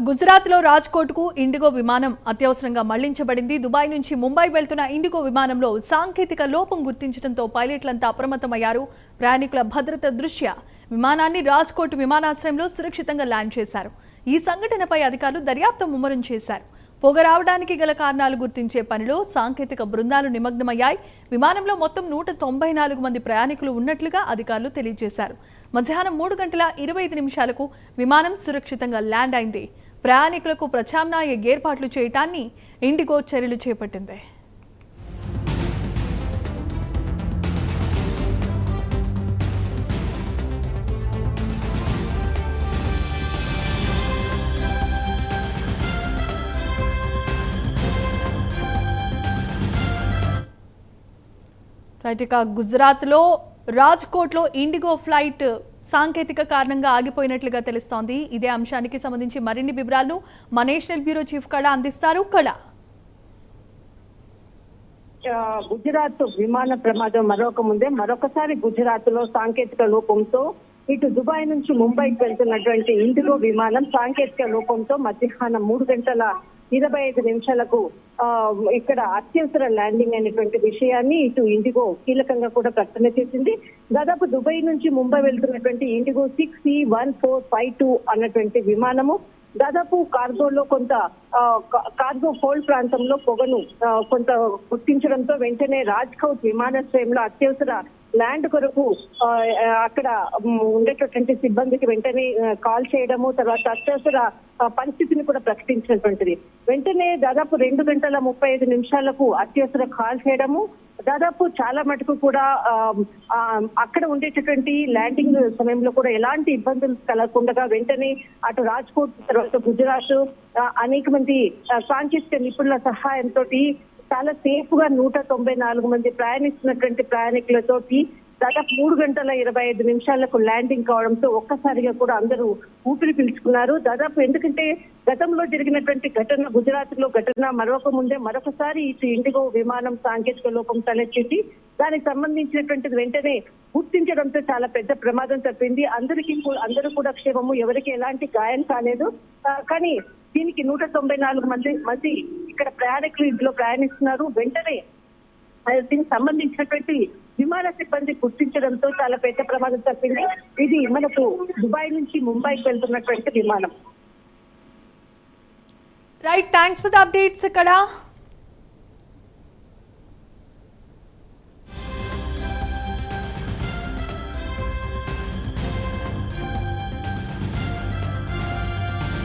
గుజరాత్లో రాజ్కోట్కు ఇండిగో విమానం అత్యవసరంగా మళ్లించబడింది. దుబాయ్ నుంచి ముంబై వెళ్తున్న ఇండిగో విమానంలో సాంకేతిక లోపం గుర్తించడంతో పైలట్లంతా అప్రమత్తమయ్యారు. ప్రయాణికుల భద్రత దృష్ట్యా విమానాన్ని రాజ్కోట్ విమానాశ్రయంలో సురక్షితంగా ల్యాండ్ చేశారు. ఈ సంఘటనపై అధికారులు దర్యాప్తు ముమ్మరం చేశారు. పొగ రావడానికి గల కారణాలు గుర్తించే పనిలో సాంకేతిక బృందాలు నిమగ్నమయ్యాయి. విమానంలో మొత్తం 194 మంది ప్రయాణికులు ఉన్నట్లుగా అధికారులు తెలియజేశారు. మధ్యాహ్నం 3:25 విమానం సురక్షితంగా ల్యాండ్ అయింది. ప్రయాణికులకు ప్రత్యామ్నాయ ఏర్పాట్లు చేయటాన్ని ఇండిగో చర్యలు చేపట్టింది. ఇక గుజరాత్లో రాజ్కోట్లో ఇండిగో ఫ్లైట్ సాంకేతిక కారణంగా ఆగిపోయినట్లుగా తెలుస్తోంది. ఇదే అంశానికి సంబంధించి మరిన్ని వివరాలను మా నేషనల్ బ్యూరో చీఫ్ కళ అందిస్తారు. కళ, గుజరాత్ విమాన ప్రమాదం మరొకసారి గుజరాత్ లో సాంకేతిక లోపంతో ఇటు దుబాయ్ నుంచి ముంబైకి వెళ్తున్నటువంటి ఇండిగో విమానం సాంకేతిక లోపంతో మధ్యాహ్నం 3:25 ఇక్కడ అత్యవసర ల్యాండింగ్ అయినటువంటి విషయాన్ని ఇటు ఇండిగో కీలకంగా కూడా ప్రకటన చేసింది. దాదాపు దుబాయ్ నుంచి ముంబై వెళ్తున్నటువంటి ఇండిగో 6E1452 అన్నటువంటి విమానము దాదాపు కార్గోలో కొంత కార్గో హోల్డ్ ప్రాంతంలో పొగను కొంత గుర్తించడంతో వెంటనే రాజ్కోట్ విమానాశ్రయంలో అత్యవసర ల్యాండ్ కొరకు అక్కడ ఉండేటటువంటి సిబ్బందికి వెంటనే కాల్ చేయడము, తర్వాత అత్యవసర పరిస్థితిని కూడా ప్రకటించినటువంటిది. వెంటనే దాదాపు 2:35 అత్యవసర కాల్ చేయడము, దాదాపు చాలా మటుకు కూడా అక్కడ ఉండేటటువంటి ల్యాండింగ్ సమయంలో కూడా ఎలాంటి ఇబ్బందులు కలగకుండా వెంటనే అటు రాజ్కోట్ తర్వాత గుజరాత్ అనేక మంది సాంకేతిక నిపుణుల సహాయంతో చాలా సేఫ్ గా 194 మంది ప్రయాణిస్తున్నటువంటి ప్రయాణికులతోటి దాదాపు 3:25 ల్యాండింగ్ కావడంతో ఒక్కసారిగా కూడా అందరూ ఊపిరి పీల్చుకున్నారు. దాదాపు ఎందుకంటే గతంలో జరిగినటువంటి ఘటన గుజరాత్ లో ఘటన మరొకసారి ఇటు ఇండిగో విమానం సాంకేతిక లోపం తలెత్తింది. దానికి సంబంధించినటువంటిది వెంటనే గుర్తించడంతో చాలా పెద్ద ప్రమాదం తప్పింది. అందరూ కూడా క్షేమము, ఎవరికి ఎలాంటి గాయం కాలేదు. కానీ దీనికి 194 మంది ఇక్కడ ప్రయాణికులు ఇందులో ప్రయాణిస్తున్నారు. వెంటనే దీనికి సంబంధించినటువంటి విమాన సిబ్బంది గుర్తించడంతో చాలా పెద్ద ప్రమాదం తప్పింది. ఇది మనకు దుబాయ్ నుంచి ముంబైకి వెళ్తున్నటువంటి విమానం. Right, thanks for the updates. ఇక్కడ